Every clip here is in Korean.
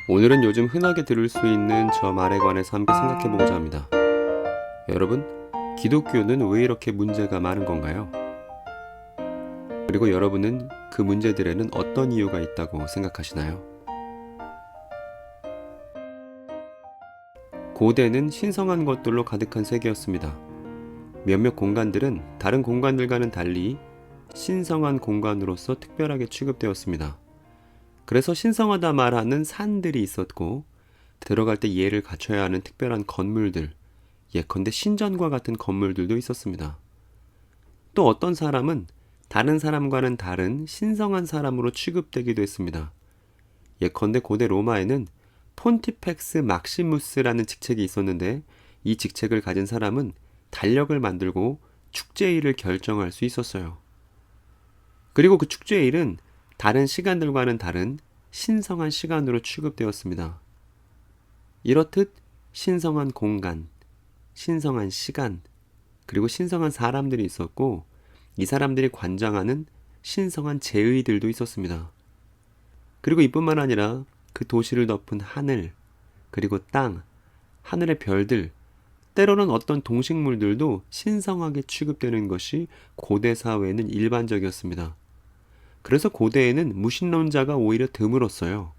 오늘은 요즘 흔하게 들을 수 있는 저 말에 관해서 함께 생각해보고자 합니다. 여러분, 기독교는 왜 이렇게 문제가 많은 건가요? 그리고 여러분은 그 문제들에는 어떤 이유가 있다고 생각하시나요? 고대는 신성한 것들로 가득한 세계였습니다. 몇몇 공간들은 다른 공간들과는 달리 신성한 공간으로서 특별하게 취급되었습니다. 그래서 신성하다 말하는 산들이 있었고, 들어갈 때 예를 갖춰야 하는 특별한 건물들, 예컨대 신전과 같은 건물들도 있었습니다. 또 어떤 사람은 다른 사람과는 다른 신성한 사람으로 취급되기도 했습니다. 예컨대 고대 로마에는 폰티펙스 막시무스라는 직책이 있었는데, 이 직책을 가진 사람은 달력을 만들고 축제일을 결정할 수 있었어요. 그리고 그 축제일은 다른 시간들과는 다른 신성한 시간으로 취급되었습니다. 이렇듯 신성한 공간, 신성한 시간, 그리고 신성한 사람들이 있었고, 이 사람들이 관장하는 신성한 제의들도 있었습니다. 그리고 이뿐만 아니라 그 도시를 덮은 하늘, 그리고 땅, 하늘의 별들, 때로는 어떤 동식물들도 신성하게 취급되는 것이 고대 사회에는 일반적이었습니다. 그래서 고대에는 무신론자가 오히려 드물었어요.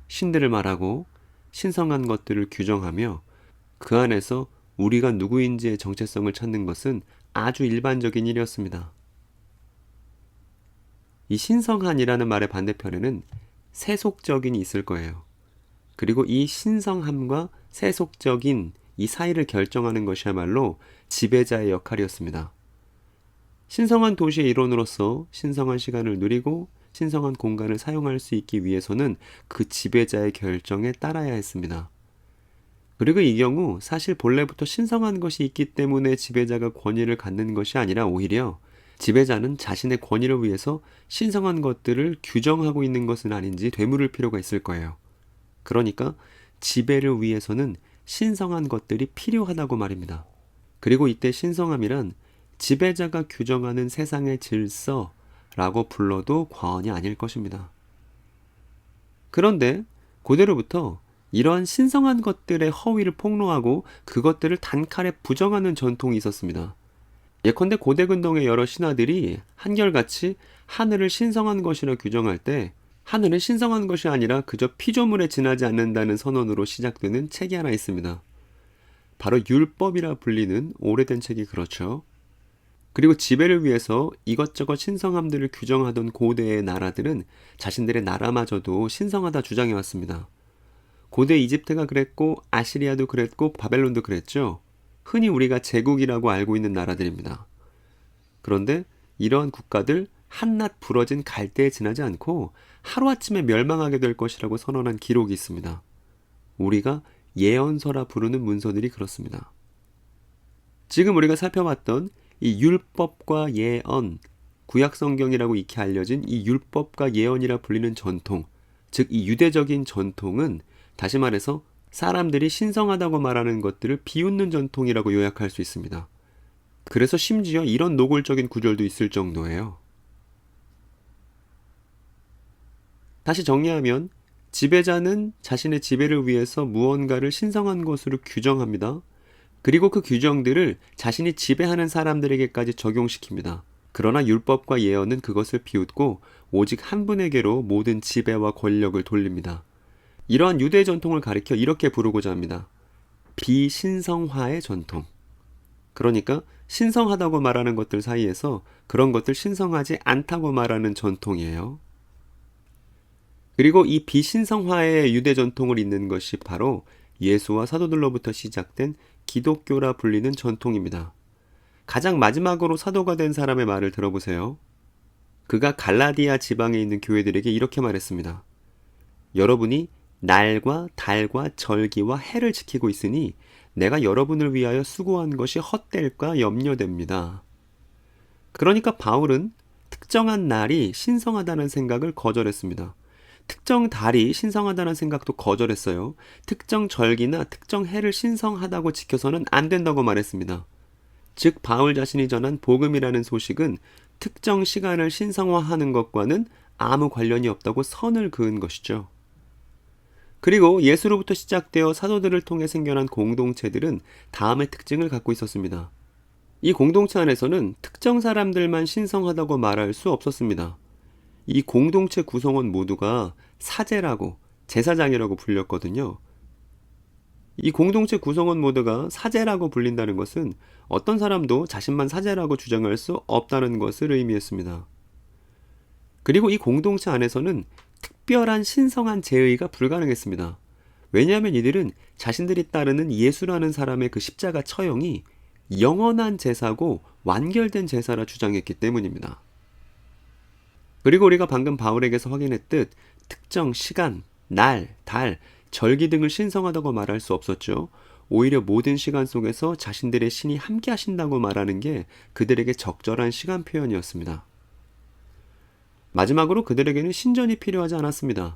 신들을 말하고 신성한 것들을 규정하며 그 안에서 우리가 누구인지의 정체성을 찾는 것은 아주 일반적인 일이었습니다. 이 신성한이라는 말의 반대편에는 세속적인이 있을 거예요. 그리고 이 신성함과 세속적인 이 사이를 결정하는 것이야말로 지배자의 역할이었습니다. 신성한 도시의 일원으로서 신성한 시간을 누리고 신성한 공간을 사용할 수 있기 위해서는 그 지배자의 결정에 따라야 했습니다. 그리고 이 경우 사실 본래부터 신성한 것이 있기 때문에 지배자가 권위를 갖는 것이 아니라 오히려 지배자는 자신의 권위를 위해서 신성한 것들을 규정하고 있는 것은 아닌지 되물을 필요가 있을 거예요. 그러니까 지배를 위해서는 신성한 것들이 필요하다고 말입니다. 그리고 이때 신성함이란 지배자가 규정하는 세상의 질서라고 불러도 과언이 아닐 것입니다. 그런데 고대로부터 이러한 신성한 것들의 허위를 폭로하고 그것들을 단칼에 부정하는 전통이 있었습니다. 예컨대 고대 근동의 여러 신하들이 한결같이 하늘을 신성한 것이라 규정할 때 하늘은 신성한 것이 아니라 그저 피조물에 지나지 않는다는 선언으로 시작되는 책이 하나 있습니다. 바로 율법이라 불리는 오래된 책이 그렇죠. 그리고 지배를 위해서 이것저것 신성함들을 규정하던 고대의 나라들은 자신들의 나라마저도 신성하다 주장해 왔습니다. 고대 이집트가 그랬고 아시리아도 그랬고 바벨론도 그랬죠. 흔히 우리가 제국이라고 알고 있는 나라들입니다. 그런데 이러한 국가들 한낱 부러진 갈대에 지나지 않고 하루아침에 멸망하게 될 것이라고 선언한 기록이 있습니다. 우리가 예언서라 부르는 문서들이 그렇습니다. 지금 우리가 살펴봤던 이 율법과 예언, 구약성경이라고 익히 알려진 이 율법과 예언이라 불리는 전통, 즉 이 유대적인 전통은 다시 말해서 사람들이 신성하다고 말하는 것들을 비웃는 전통이라고 요약할 수 있습니다. 그래서 심지어 이런 노골적인 구절도 있을 정도예요. 다시 정리하면 지배자는 자신의 지배를 위해서 무언가를 신성한 것으로 규정합니다. 그리고 그 규정들을 자신이 지배하는 사람들에게까지 적용시킵니다. 그러나 율법과 예언은 그것을 비웃고 오직 한 분에게로 모든 지배와 권력을 돌립니다. 이러한 유대 전통을 가리켜 이렇게 부르고자 합니다. 비신성화의 전통. 그러니까 신성하다고 말하는 것들 사이에서 그런 것들 신성하지 않다고 말하는 전통이에요. 그리고 이 비신성화의 유대 전통을 잇는 것이 바로 예수와 사도들로부터 시작된 기독교라 불리는 전통입니다. 가장 마지막으로 사도가 된 사람의 말을 들어보세요. 그가 갈라디아 지방에 있는 교회들에게 이렇게 말했습니다. 여러분이 날과 달과 절기와 해를 지키고 있으니 내가 여러분을 위하여 수고한 것이 헛될까 염려됩니다. 그러니까 바울은 특정한 날이 신성하다는 생각을 거절했습니다. 특정 달이 신성하다는 생각도 거절했어요. 특정 절기나 특정 해를 신성하다고 지켜서는 안 된다고 말했습니다. 즉 바울 자신이 전한 복음이라는 소식은 특정 시간을 신성화하는 것과는 아무 관련이 없다고 선을 그은 것이죠. 그리고 예수로부터 시작되어 사도들을 통해 생겨난 공동체들은 다음의 특징을 갖고 있었습니다. 이 공동체 안에서는 특정 사람들만 신성하다고 말할 수 없었습니다. 이 공동체 구성원 모두가 사제라고, 제사장이라고 불렸거든요. 이 공동체 구성원 모두가 사제라고 불린다는 것은 어떤 사람도 자신만 사제라고 주장할 수 없다는 것을 의미했습니다. 그리고 이 공동체 안에서는 특별한 신성한 제의가 불가능했습니다. 왜냐하면 이들은 자신들이 따르는 예수라는 사람의 그 십자가 처형이 영원한 제사고 완결된 제사라 주장했기 때문입니다. 그리고 우리가 방금 바울에게서 확인했듯 특정 시간, 날, 달, 절기 등을 신성하다고 말할 수 없었죠. 오히려 모든 시간 속에서 자신들의 신이 함께 하신다고 말하는 게 그들에게 적절한 시간 표현이었습니다. 마지막으로 그들에게는 신전이 필요하지 않았습니다.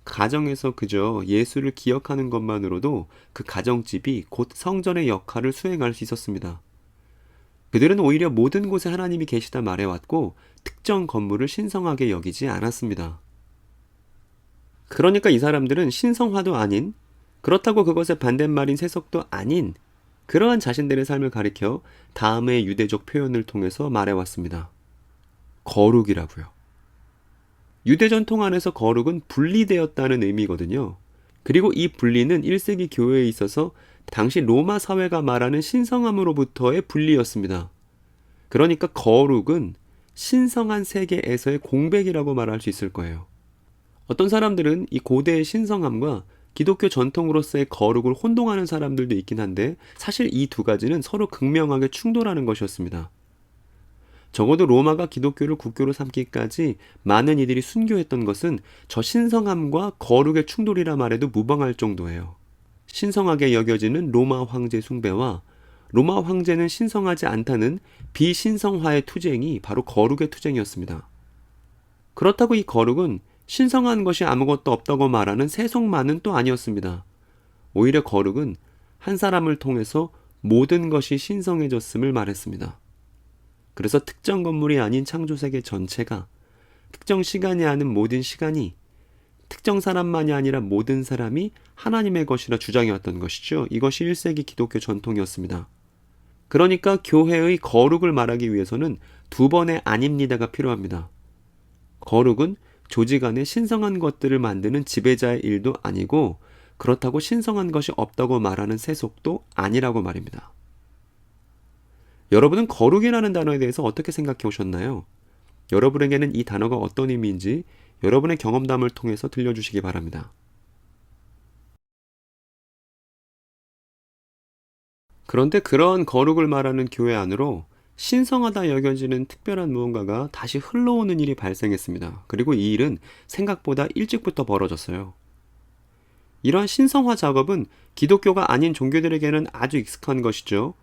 가정에서 그저 예수를 기억하는 것만으로도 그 가정집이 곧 성전의 역할을 수행할 수 있었습니다. 그들은 오히려 모든 곳에 하나님이 계시다 말해왔고 특정 건물을 신성하게 여기지 않았습니다. 그러니까 이 사람들은 신성화도 아닌, 그렇다고 그것의 반대말인 세속도 아닌 그러한 자신들의 삶을 가리켜 다음의 유대적 표현을 통해서 말해왔습니다. 거룩이라고요. 유대 전통 안에서 거룩은 분리되었다는 의미거든요. 그리고 이 분리는 1세기 교회에 있어서 당시 로마 사회가 말하는 신성함으로부터의 분리였습니다. 그러니까 거룩은 신성한 세계에서의 공백이라고 말할 수 있을 거예요. 어떤 사람들은 이 고대의 신성함과 기독교 전통으로서의 거룩을 혼동하는 사람들도 있긴 한데 사실 이 두 가지는 서로 극명하게 충돌하는 것이었습니다. 적어도 로마가 기독교를 국교로 삼기까지 많은 이들이 순교했던 것은 저 신성함과 거룩의 충돌이라 말해도 무방할 정도예요. 신성하게 여겨지는 로마 황제 숭배와 로마 황제는 신성하지 않다는 비신성화의 투쟁이 바로 거룩의 투쟁이었습니다. 그렇다고 이 거룩은 신성한 것이 아무것도 없다고 말하는 세속만은 또 아니었습니다. 오히려 거룩은 한 사람을 통해서 모든 것이 신성해졌음을 말했습니다. 그래서 특정 건물이 아닌 창조세계 전체가, 특정 시간이 아닌 모든 시간이, 특정 사람만이 아니라 모든 사람이 하나님의 것이라 주장해왔던 것이죠. 이것이 1세기 기독교 전통이었습니다. 그러니까 교회의 거룩을 말하기 위해서는 두 번의 아닙니다가 필요합니다. 거룩은 조직 안에 신성한 것들을 만드는 지배자의 일도 아니고 그렇다고 신성한 것이 없다고 말하는 세속도 아니라고 말입니다. 여러분은 거룩이라는 단어에 대해서 어떻게 생각해 오셨나요? 여러분에게는 이 단어가 어떤 의미인지 여러분의 경험담을 통해서 들려주시기 바랍니다. 그런데 그러한 거룩을 말하는 교회 안으로 신성하다 여겨지는 특별한 무언가가 다시 흘러오는 일이 발생했습니다. 그리고 이 일은 생각보다 일찍부터 벌어졌어요. 이러한 신성화 작업은 기독교가 아닌 종교들에게는 아주 익숙한 것이죠.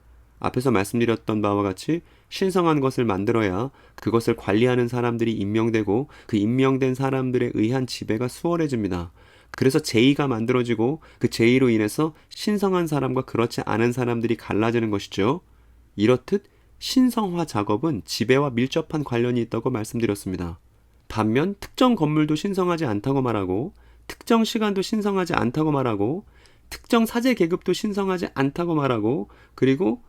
앞에서 말씀드렸던 바와 같이 신성한 것을 만들어야 그것을 관리하는 사람들이 임명되고 그 임명된 사람들에 의한 지배가 수월해집니다. 그래서 제의가 만들어지고 그 제의로 인해서 신성한 사람과 그렇지 않은 사람들이 갈라지는 것이죠. 이렇듯 신성화 작업은 지배와 밀접한 관련이 있다고 말씀드렸습니다. 반면 특정 건물도 신성하지 않다고 말하고 특정 시간도 신성하지 않다고 말하고 특정 사제 계급도 신성하지 않다고 말하고 그리고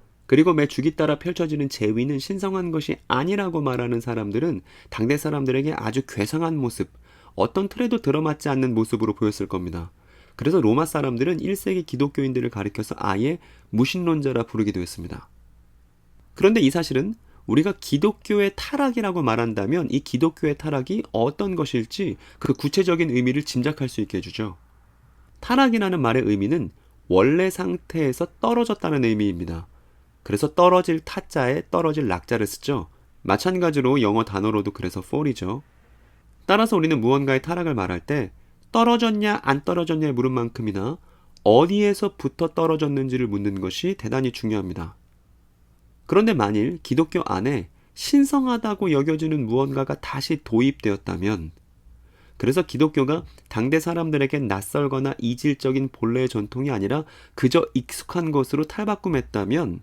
매 주기 따라 펼쳐지는 제위는 신성한 것이 아니라고 말하는 사람들은 당대 사람들에게 아주 괴상한 모습, 어떤 틀에도 들어맞지 않는 모습으로 보였을 겁니다. 그래서 로마 사람들은 1세기 기독교인들을 가리켜서 아예 무신론자라 부르기도 했습니다. 그런데 이 사실은 우리가 기독교의 타락이라고 말한다면 이 기독교의 타락이 어떤 것일지 그 구체적인 의미를 짐작할 수 있게 해주죠. 타락이라는 말의 의미는 원래 상태에서 떨어졌다는 의미입니다. 그래서 떨어질 타자에 떨어질 낙자를 쓰죠. 마찬가지로 영어 단어로도 그래서 fall이죠. 따라서 우리는 무언가의 타락을 말할 때 떨어졌냐 안 떨어졌냐의 물은 만큼이나 어디에서부터 떨어졌는지를 묻는 것이 대단히 중요합니다. 그런데 만일 기독교 안에 신성하다고 여겨지는 무언가가 다시 도입되었다면, 그래서 기독교가 당대 사람들에게 낯설거나 이질적인 본래의 전통이 아니라 그저 익숙한 것으로 탈바꿈했다면,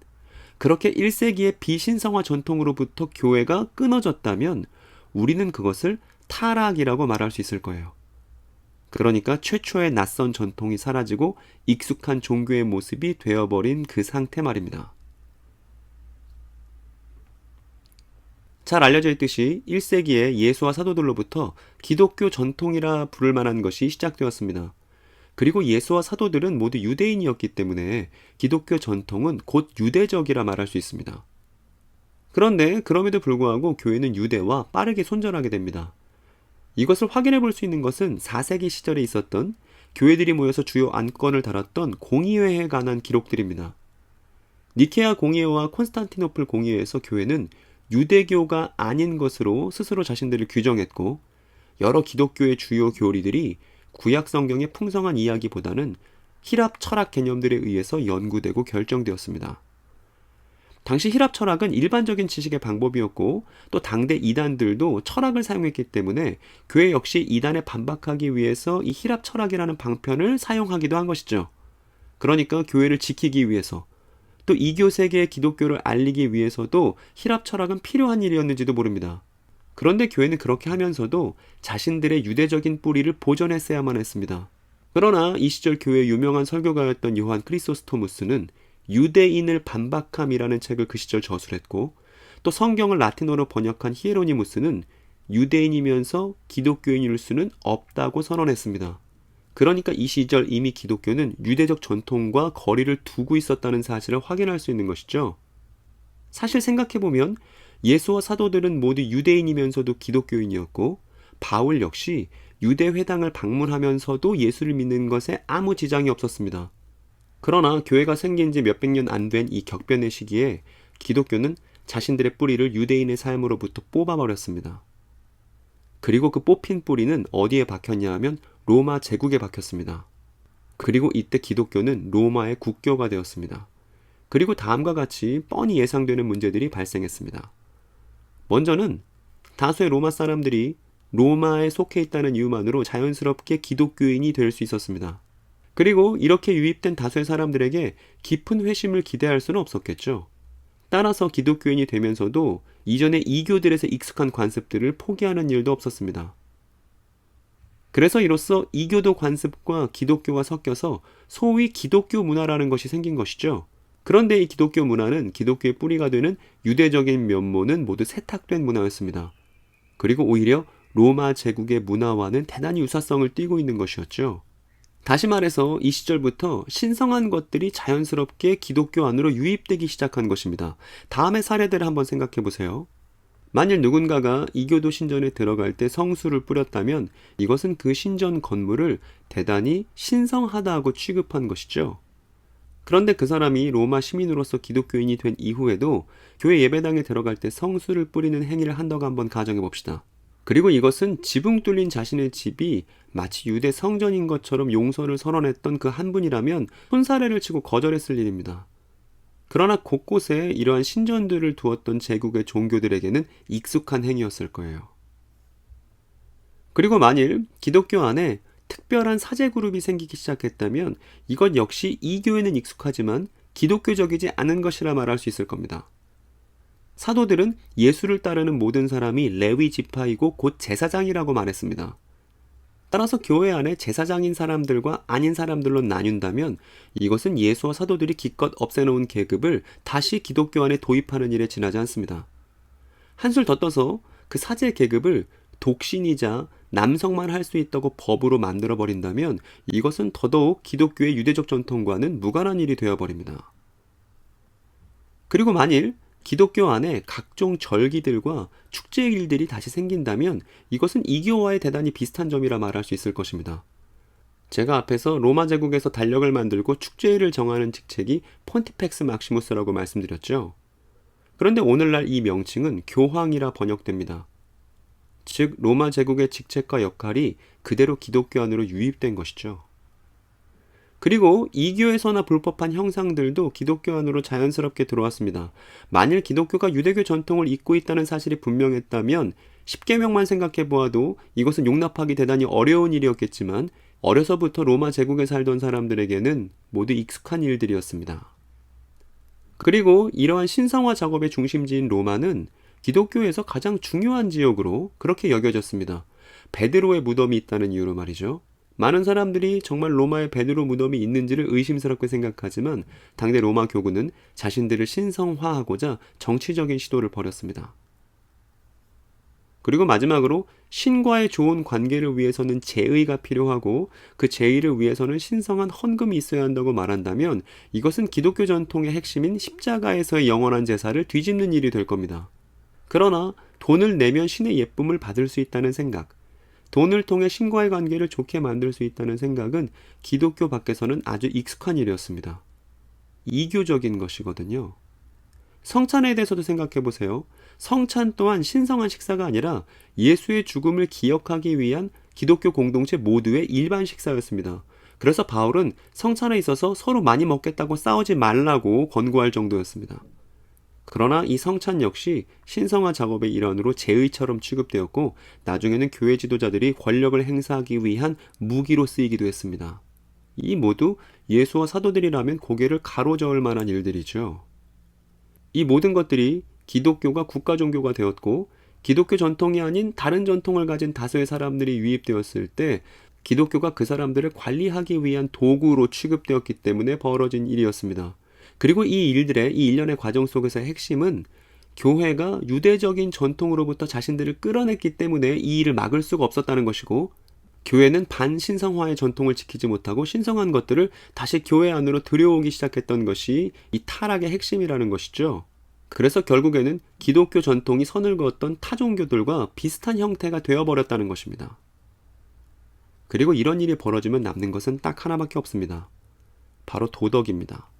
그렇게 1세기의 비신성화 전통으로부터 교회가 끊어졌다면 우리는 그것을 타락이라고 말할 수 있을 거예요. 그러니까 최초의 낯선 전통이 사라지고 익숙한 종교의 모습이 되어버린 그 상태 말입니다. 잘 알려져 있듯이 1세기에 예수와 사도들로부터 기독교 전통이라 부를 만한 것이 시작되었습니다. 그리고 예수와 사도들은 모두 유대인이었기 때문에 기독교 전통은 곧 유대적이라 말할 수 있습니다. 그런데 그럼에도 불구하고 교회는 유대와 빠르게 손절하게 됩니다. 이것을 확인해 볼 수 있는 것은 4세기 시절에 있었던 교회들이 모여서 주요 안건을 다뤘던 공의회에 관한 기록들입니다. 니케아 공의회와 콘스탄티노플 공의회에서 교회는 유대교가 아닌 것으로 스스로 자신들을 규정했고, 여러 기독교의 주요 교리들이 구약 성경의 풍성한 이야기보다는 히랍 철학 개념들에 의해서 연구되고 결정되었습니다. 당시 히랍 철학은 일반적인 지식의 방법이었고, 또 당대 이단들도 철학을 사용했기 때문에 교회 역시 이단에 반박하기 위해서 이 히랍 철학이라는 방편을 사용하기도 한 것이죠. 그러니까 교회를 지키기 위해서, 또 이교 세계의 기독교를 알리기 위해서도 히랍 철학은 필요한 일이었는지도 모릅니다. 그런데 교회는 그렇게 하면서도 자신들의 유대적인 뿌리를 보존했어야만 했습니다. 그러나 이 시절 교회의 유명한 설교가였던 요한 크리소스토무스는 유대인을 반박함이라는 책을 그 시절 저술했고, 또 성경을 라틴어로 번역한 히에로니무스는 유대인이면서 기독교인일 수는 없다고 선언했습니다. 그러니까 이 시절 이미 기독교는 유대적 전통과 거리를 두고 있었다는 사실을 확인할 수 있는 것이죠. 사실 생각해보면 예수와 사도들은 모두 유대인이면서도 기독교인이었고, 바울 역시 유대 회당을 방문하면서도 예수를 믿는 것에 아무 지장이 없었습니다. 그러나 교회가 생긴 지 몇백 년 안 된 이 격변의 시기에 기독교는 자신들의 뿌리를 유대인의 삶으로부터 뽑아버렸습니다. 그리고 그 뽑힌 뿌리는 어디에 박혔냐 하면 로마 제국에 박혔습니다. 그리고 이때 기독교는 로마의 국교가 되었습니다. 그리고 다음과 같이 뻔히 예상되는 문제들이 발생했습니다. 먼저는 다수의 로마 사람들이 로마에 속해 있다는 이유만으로 자연스럽게 기독교인이 될 수 있었습니다. 그리고 이렇게 유입된 다수의 사람들에게 깊은 회심을 기대할 수는 없었겠죠. 따라서 기독교인이 되면서도 이전의 이교들에서 익숙한 관습들을 포기하는 일도 없었습니다. 그래서 이로써 이교도 관습과 기독교가 섞여서 소위 기독교 문화라는 것이 생긴 것이죠. 그런데 이 기독교 문화는 기독교의 뿌리가 되는 유대적인 면모는 모두 세탁된 문화였습니다. 그리고 오히려 로마 제국의 문화와는 대단히 유사성을 띠고 있는 것이었죠. 다시 말해서 이 시절부터 신성한 것들이 자연스럽게 기독교 안으로 유입되기 시작한 것입니다. 다음의 사례들을 한번 생각해 보세요. 만일 누군가가 이교도 신전에 들어갈 때 성수를 뿌렸다면 이것은 그 신전 건물을 대단히 신성하다고 취급한 것이죠. 그런데 그 사람이 로마 시민으로서 기독교인이 된 이후에도 교회 예배당에 들어갈 때 성수를 뿌리는 행위를 한다고 한번 가정해 봅시다. 그리고 이것은 지붕 뚫린 자신의 집이 마치 유대 성전인 것처럼 용서를 선언했던 그 한 분이라면 손사래를 치고 거절했을 일입니다. 그러나 곳곳에 이러한 신전들을 두었던 제국의 종교들에게는 익숙한 행위였을 거예요. 그리고 만일 기독교 안에 특별한 사제 그룹이 생기기 시작했다면 이것 역시 이 교회는 익숙하지만 기독교적이지 않은 것이라 말할 수 있을 겁니다. 사도들은 예수를 따르는 모든 사람이 레위 지파이고 곧 제사장이라고 말했습니다. 따라서 교회 안에 제사장인 사람들과 아닌 사람들로 나뉜다면 이것은 예수와 사도들이 기껏 없애놓은 계급을 다시 기독교 안에 도입하는 일에 지나지 않습니다. 한술 더 떠서 그 사제 계급을 독신이자 남성만 할 수 있다고 법으로 만들어버린다면 이것은 더더욱 기독교의 유대적 전통과는 무관한 일이 되어버립니다. 그리고 만일 기독교 안에 각종 절기들과 축제일들이 다시 생긴다면 이것은 이교와의 대단히 비슷한 점이라 말할 수 있을 것입니다. 제가 앞에서 로마 제국에서 달력을 만들고 축제일을 정하는 직책이 폰티펙스 막시무스라고 말씀드렸죠. 그런데 오늘날 이 명칭은 교황이라 번역됩니다. 즉 로마 제국의 직책과 역할이 그대로 기독교 안으로 유입된 것이죠. 그리고 이교에서나 불법한 형상들도 기독교 안으로 자연스럽게 들어왔습니다. 만일 기독교가 유대교 전통을 잇고 있다는 사실이 분명했다면 10계명만 생각해 보아도 이것은 용납하기 대단히 어려운 일이었겠지만 어려서부터 로마 제국에 살던 사람들에게는 모두 익숙한 일들이었습니다. 그리고 이러한 신성화 작업의 중심지인 로마는 기독교에서 가장 중요한 지역으로 그렇게 여겨졌습니다. 베드로의 무덤이 있다는 이유로 말이죠. 많은 사람들이 정말 로마에 베드로 무덤이 있는지를 의심스럽게 생각하지만 당대 로마 교구는 자신들을 신성화하고자 정치적인 시도를 벌였습니다. 그리고 마지막으로 신과의 좋은 관계를 위해서는 제의가 필요하고 그 제의를 위해서는 신성한 헌금이 있어야 한다고 말한다면 이것은 기독교 전통의 핵심인 십자가에서의 영원한 제사를 뒤집는 일이 될 겁니다. 그러나 돈을 내면 신의 예쁨을 받을 수 있다는 생각, 돈을 통해 신과의 관계를 좋게 만들 수 있다는 생각은 기독교 밖에서는 아주 익숙한 일이었습니다. 이교적인 것이거든요. 성찬에 대해서도 생각해 보세요. 성찬 또한 신성한 식사가 아니라 예수의 죽음을 기억하기 위한 기독교 공동체 모두의 일반 식사였습니다. 그래서 바울은 성찬에 있어서 서로 많이 먹겠다고 싸우지 말라고 권고할 정도였습니다. 그러나 이 성찬 역시 신성화 작업의 일환으로 제의처럼 취급되었고 나중에는 교회 지도자들이 권력을 행사하기 위한 무기로 쓰이기도 했습니다. 이 모두 예수와 사도들이라면 고개를 가로저을 만한 일들이죠. 이 모든 것들이 기독교가 국가 종교가 되었고 기독교 전통이 아닌 다른 전통을 가진 다수의 사람들이 유입되었을 때 기독교가 그 사람들을 관리하기 위한 도구로 취급되었기 때문에 벌어진 일이었습니다. 그리고 이 일들의 이 일련의 과정 속에서의 핵심은 교회가 유대적인 전통으로부터 자신들을 끌어냈기 때문에 이 일을 막을 수가 없었다는 것이고 교회는 반신성화의 전통을 지키지 못하고 신성한 것들을 다시 교회 안으로 들여오기 시작했던 것이 이 타락의 핵심이라는 것이죠. 그래서 결국에는 기독교 전통이 선을 그었던 타종교들과 비슷한 형태가 되어버렸다는 것입니다. 그리고 이런 일이 벌어지면 남는 것은 딱 하나밖에 없습니다. 바로 도덕입니다.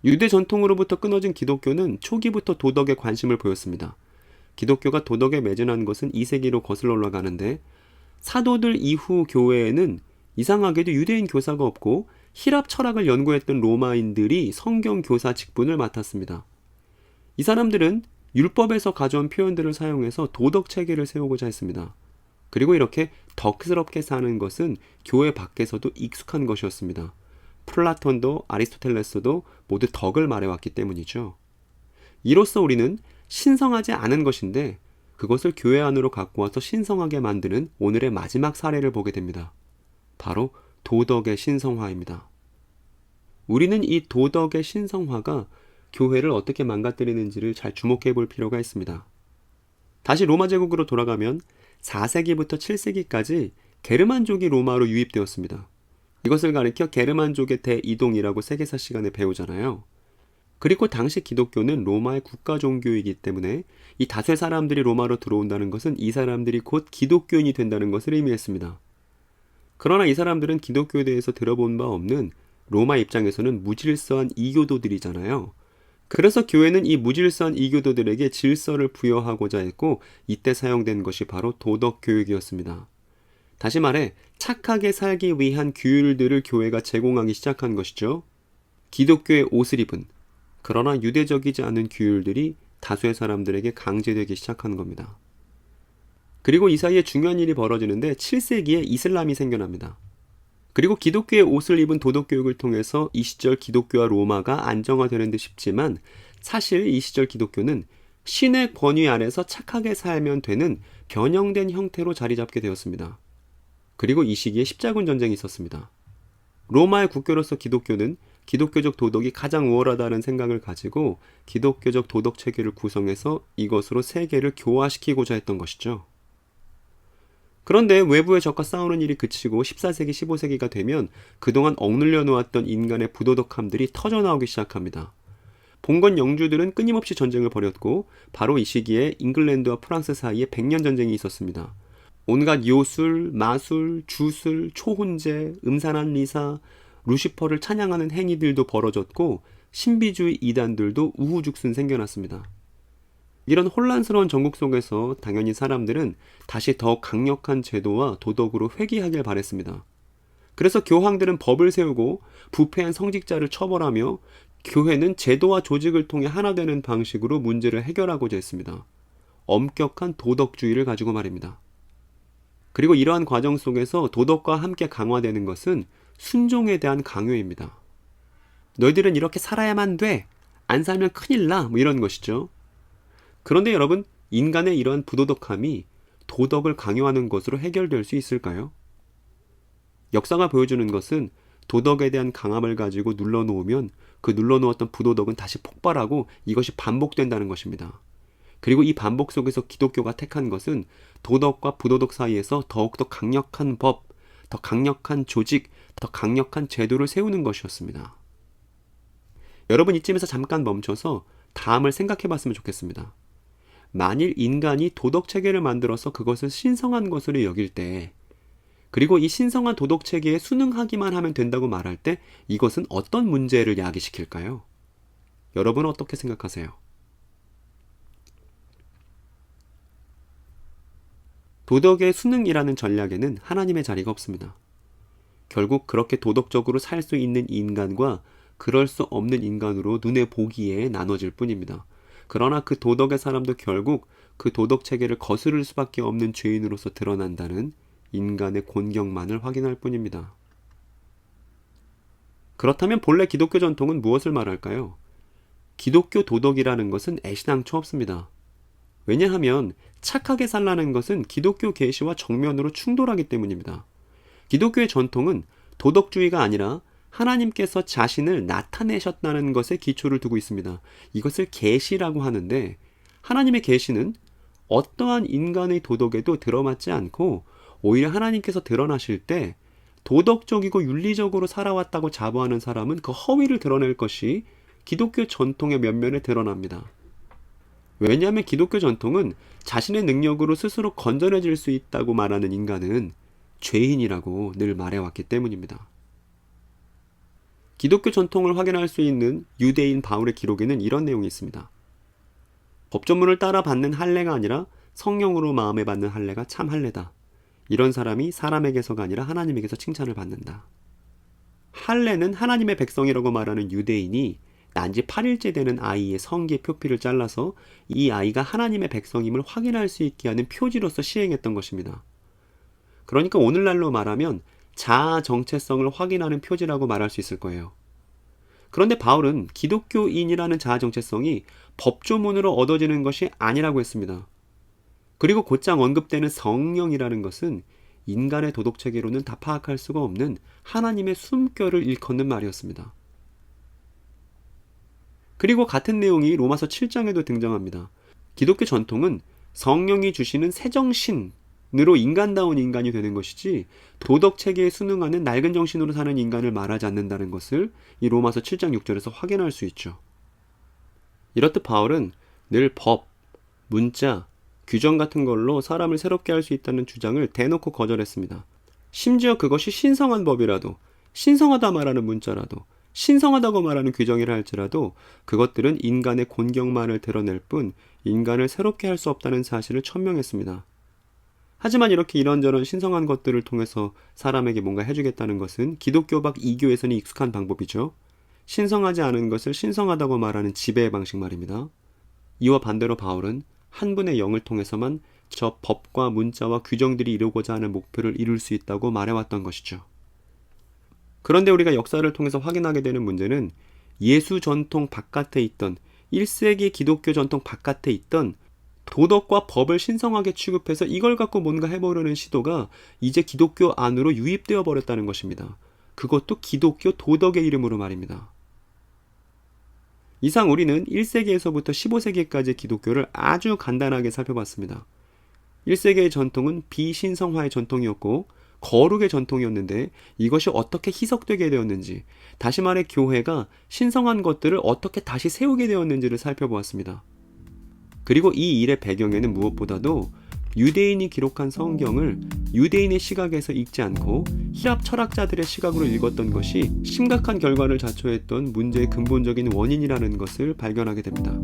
유대 전통으로부터 끊어진 기독교는 초기부터 도덕에 관심을 보였습니다. 기독교가 도덕에 매진한 것은 2세기로 거슬러 올라가는데 사도들 이후 교회에는 이상하게도 유대인 교사가 없고 히랍 철학을 연구했던 로마인들이 성경 교사 직분을 맡았습니다. 이 사람들은 율법에서 가져온 표현들을 사용해서 도덕 체계를 세우고자 했습니다. 그리고 이렇게 덕스럽게 사는 것은 교회 밖에서도 익숙한 것이었습니다. 플라톤도 아리스토텔레스도 모두 덕을 말해왔기 때문이죠. 이로써 우리는 신성하지 않은 것인데 그것을 교회 안으로 갖고 와서 신성하게 만드는 오늘의 마지막 사례를 보게 됩니다. 바로 도덕의 신성화입니다. 우리는 이 도덕의 신성화가 교회를 어떻게 망가뜨리는지를 잘 주목해 볼 필요가 있습니다. 다시 로마 제국으로 돌아가면 4세기부터 7세기까지 게르만족이 로마로 유입되었습니다. 이것을 가리켜 게르만족의 대이동이라고 세계사 시간에 배우잖아요. 그리고 당시 기독교는 로마의 국가 종교이기 때문에 이 다수의 사람들이 로마로 들어온다는 것은 이 사람들이 곧 기독교인이 된다는 것을 의미했습니다. 그러나 이 사람들은 기독교에 대해서 들어본 바 없는 로마 입장에서는 무질서한 이교도들이잖아요. 그래서 교회는 이 무질서한 이교도들에게 질서를 부여하고자 했고 이때 사용된 것이 바로 도덕교육이었습니다. 다시 말해 착하게 살기 위한 규율들을 교회가 제공하기 시작한 것이죠. 기독교의 옷을 입은 그러나 유대적이지 않은 규율들이 다수의 사람들에게 강제되기 시작한 겁니다. 그리고 이 사이에 중요한 일이 벌어지는데 7세기에 이슬람이 생겨납니다. 그리고 기독교의 옷을 입은 도덕교육을 통해서 이 시절 기독교와 로마가 안정화되는 듯 싶지만 사실 이 시절 기독교는 신의 권위 아래서 착하게 살면 되는 변형된 형태로 자리 잡게 되었습니다. 그리고 이 시기에 십자군 전쟁이 있었습니다. 로마의 국교로서 기독교는 기독교적 도덕이 가장 우월하다는 생각을 가지고 기독교적 도덕 체계를 구성해서 이것으로 세계를 교화시키고자 했던 것이죠. 그런데 외부의 적과 싸우는 일이 그치고 14세기, 15세기가 되면 그동안 억눌려 놓았던 인간의 부도덕함들이 터져나오기 시작합니다. 봉건 영주들은 끊임없이 전쟁을 벌였고 바로 이 시기에 잉글랜드와 프랑스 사이에 100년 전쟁이 있었습니다. 온갖 요술, 마술, 주술, 초혼제, 음산한 리사, 루시퍼를 찬양하는 행위들도 벌어졌고 신비주의 이단들도 우후죽순 생겨났습니다. 이런 혼란스러운 전국 속에서 당연히 사람들은 다시 더 강력한 제도와 도덕으로 회귀하길 바랬습니다. 그래서 교황들은 법을 세우고 부패한 성직자를 처벌하며 교회는 제도와 조직을 통해 하나 되는 방식으로 문제를 해결하고자 했습니다. 엄격한 도덕주의를 가지고 말입니다. 그리고 이러한 과정 속에서 도덕과 함께 강화되는 것은 순종에 대한 강요입니다. 너희들은 이렇게 살아야만 돼. 안 살면 큰일 나. 뭐 이런 것이죠. 그런데 여러분, 인간의 이러한 부도덕함이 도덕을 강요하는 것으로 해결될 수 있을까요? 역사가 보여주는 것은 도덕에 대한 강압을 가지고 눌러놓으면 그 눌러놓았던 부도덕은 다시 폭발하고 이것이 반복된다는 것입니다. 그리고 이 반복 속에서 기독교가 택한 것은 도덕과 부도덕 사이에서 더욱더 강력한 법, 더 강력한 조직, 더 강력한 제도를 세우는 것이었습니다. 여러분 이쯤에서 잠깐 멈춰서 다음을 생각해 봤으면 좋겠습니다. 만일 인간이 도덕 체계를 만들어서 그것을 신성한 것으로 여길 때, 그리고 이 신성한 도덕 체계에 순응하기만 하면 된다고 말할 때 이것은 어떤 문제를 야기시킬까요? 여러분은 어떻게 생각하세요? 도덕의 순응이라는 전략에는 하나님의 자리가 없습니다. 결국 그렇게 도덕적으로 살 수 있는 인간과 그럴 수 없는 인간으로 눈에 보기에 나눠질 뿐입니다. 그러나 그 도덕의 사람도 결국 그 도덕 체계를 거스를 수밖에 없는 죄인으로서 드러난다는 인간의 곤경만을 확인할 뿐입니다. 그렇다면 본래 기독교 전통은 무엇을 말할까요? 기독교 도덕이라는 것은 애시당초 없습니다. 왜냐하면 착하게 살라는 것은 기독교 계시와 정면으로 충돌하기 때문입니다. 기독교의 전통은 도덕주의가 아니라 하나님께서 자신을 나타내셨다는 것에 기초를 두고 있습니다. 이것을 계시라고 하는데 하나님의 계시는 어떠한 인간의 도덕에도 들어맞지 않고 오히려 하나님께서 드러나실 때 도덕적이고 윤리적으로 살아왔다고 자부하는 사람은 그 허위를 드러낼 것이 기독교 전통의 면면에 드러납니다. 왜냐하면 기독교 전통은 자신의 능력으로 스스로 건전해질 수 있다고 말하는 인간은 죄인이라고 늘 말해왔기 때문입니다. 기독교 전통을 확인할 수 있는 유대인 바울의 기록에는 이런 내용이 있습니다. 법조문을 따라 받는 할례가 아니라 성령으로 마음에 받는 할례가 참 할례다. 이런 사람이 사람에게서가 아니라 하나님에게서 칭찬을 받는다. 할례는 하나님의 백성이라고 말하는 유대인이 난지 8일째 되는 아이의 성기 표피를 잘라서 이 아이가 하나님의 백성임을 확인할 수 있게 하는 표지로서 시행했던 것입니다. 그러니까 오늘날로 말하면 자아 정체성을 확인하는 표지라고 말할 수 있을 거예요. 그런데 바울은 기독교인이라는 자아 정체성이 법조문으로 얻어지는 것이 아니라고 했습니다. 그리고 곧장 언급되는 성령이라는 것은 인간의 도덕체계로는 다 파악할 수가 없는 하나님의 숨결을 일컫는 말이었습니다. 그리고 같은 내용이 로마서 7장에도 등장합니다. 기독교 전통은 성령이 주시는 새정신으로 인간다운 인간이 되는 것이지 도덕체계에 순응하는 낡은 정신으로 사는 인간을 말하지 않는다는 것을 이 로마서 7장 6절에서 확인할 수 있죠. 이렇듯 바울은 늘 법, 문자, 규정 같은 걸로 사람을 새롭게 할 수 있다는 주장을 대놓고 거절했습니다. 심지어 그것이 신성한 법이라도, 신성하다 말하는 문자라도, 신성하다고 말하는 규정이라 할지라도 그것들은 인간의 곤경만을 드러낼 뿐 인간을 새롭게 할 수 없다는 사실을 천명했습니다. 하지만 이렇게 이런저런 신성한 것들을 통해서 사람에게 뭔가 해주겠다는 것은 기독교 밖 이교에서는 익숙한 방법이죠. 신성하지 않은 것을 신성하다고 말하는 지배의 방식 말입니다. 이와 반대로 바울은 한 분의 영을 통해서만 저 법과 문자와 규정들이 이루고자 하는 목표를 이룰 수 있다고 말해왔던 것이죠. 그런데 우리가 역사를 통해서 확인하게 되는 문제는 예수 전통 바깥에 있던 1세기 기독교 전통 바깥에 있던 도덕과 법을 신성하게 취급해서 이걸 갖고 뭔가 해보려는 시도가 이제 기독교 안으로 유입되어 버렸다는 것입니다. 그것도 기독교 도덕의 이름으로 말입니다. 이상 우리는 1세기에서부터 15세기까지의 기독교를 아주 간단하게 살펴봤습니다. 1세기의 전통은 비신성화의 전통이었고 거룩의 전통이었는데 이것이 어떻게 희석되게 되었는지, 다시 말해 교회가 신성한 것들을 어떻게 다시 세우게 되었는지를 살펴보았습니다. 그리고 이 일의 배경에는 무엇보다도 유대인이 기록한 성경을 유대인의 시각에서 읽지 않고 히랍 철학자들의 시각으로 읽었던 것이 심각한 결과를 자초했던 문제의 근본적인 원인이라는 것을 발견하게 됩니다.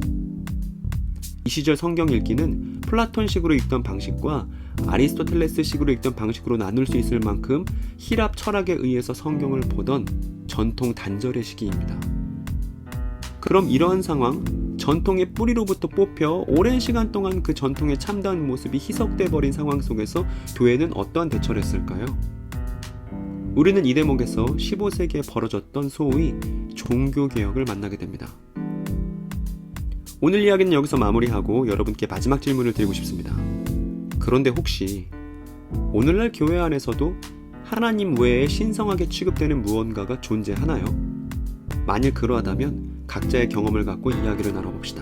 이 시절 성경 읽기는 플라톤식으로 읽던 방식과 아리스토텔레스식으로 읽던 방식으로 나눌 수 있을 만큼 히랍 철학에 의해서 성경을 보던 전통 단절의 시기입니다. 그럼 이러한 상황, 전통의 뿌리로부터 뽑혀 오랜 시간 동안 그 전통의 참다운 모습이 희석돼 버린 상황 속에서 교회는 어떠한 대처를 했을까요? 우리는 이 대목에서 15세기에 벌어졌던 소위 종교개혁을 만나게 됩니다. 오늘 이야기는 여기서 마무리하고 여러분께 마지막 질문을 드리고 싶습니다. 그런데 혹시 오늘날 교회 안에서도 하나님 외에 신성하게 취급되는 무언가가 존재하나요? 만일 그러하다면 각자의 경험을 갖고 이야기를 나눠봅시다.